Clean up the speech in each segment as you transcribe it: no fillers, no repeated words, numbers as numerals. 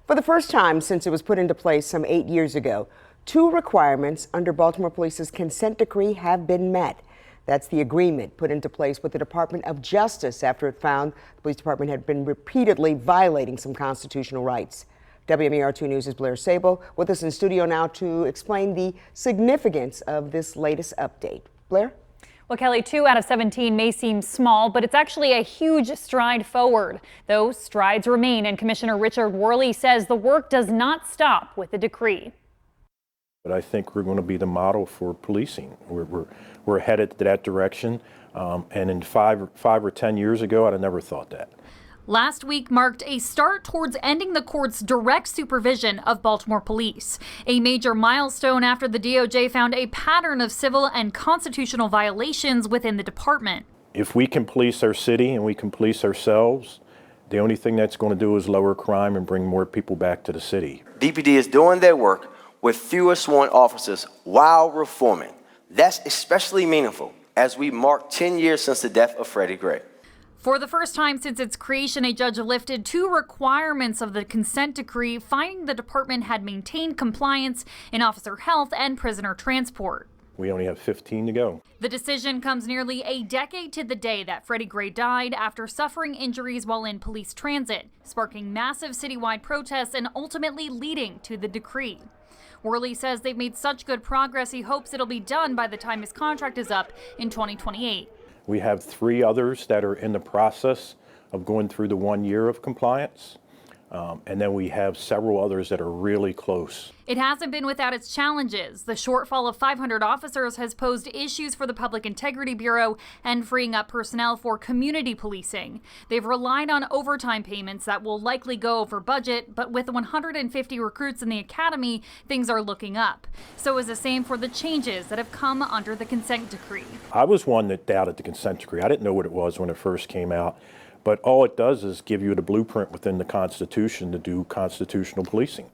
For the first time since it was put into place some 8 years ago, two requirements under Baltimore Police's consent decree have been met. That's the agreement put into place with the Department of Justice after it found the police department had been repeatedly violating some constitutional rights. WMER2 News' Blair Sable with us in studio now to explain the significance of this latest update. Blair? Well, Kelly, 2 out of 17 may seem small, but it's actually a huge stride forward. Those strides remain, and Commissioner Richard Worley says the work does not stop with the decree. But I think we're going to be the model for policing. We're headed to that direction, and in five or 10 years ago, I'd have never thought that. Last week marked a start towards ending the court's direct supervision of Baltimore police, a major milestone after the DOJ found a pattern of civil and constitutional violations within the department. If we can police our city and we can police ourselves, the only thing that's going to do is lower crime and bring more people back to the city. DPD is doing their work with fewer sworn officers while reforming. That's especially meaningful as we mark 10 years since the death of Freddie Gray. For the first time since its creation, a judge lifted 2 requirements of the consent decree, finding the department had maintained compliance in officer health and prisoner transport. We only have 15 to go. The decision comes nearly a decade to the day that Freddie Gray died after suffering injuries while in police transit, sparking massive citywide protests and ultimately leading to the decree. Worley says they've made such good progress he hopes it'll be done by the time his contract is up in 2028. We have 3 others that are in the process of going through the 1 year of compliance. And then we have several others that are really close. It hasn't been without its challenges. The shortfall of 500 officers has posed issues for the Public Integrity Bureau and freeing up personnel for community policing. They've relied on overtime payments that will likely go over budget, but with 150 recruits in the academy, things are looking up. So is the same for the changes that have come under the consent decree. I was one that doubted the consent decree. I didn't know what it was when it first came out. But all it does is give you the blueprint within the Constitution to do constitutional policing.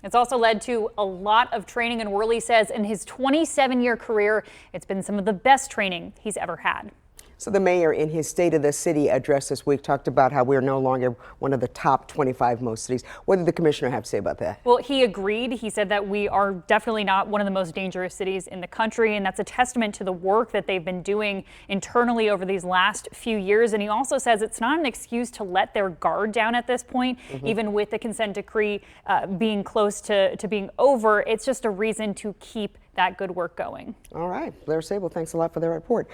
It's also led to a lot of training, and Worley says in his 27-year career, it's been some of the best training he's ever had. So the mayor in his State of the City address this week talked about how we're no longer one of the top 25 most cities. What did the commissioner have to say about that? Well, he agreed. He said that we are definitely not one of the most dangerous cities in the country, and that's a testament to the work that they've been doing internally over these last few years. And he also says it's not an excuse to let their guard down at this point, even with the consent decree being close to being over. It's just a reason to keep that good work going. All right. Blair Sable, thanks a lot for the report.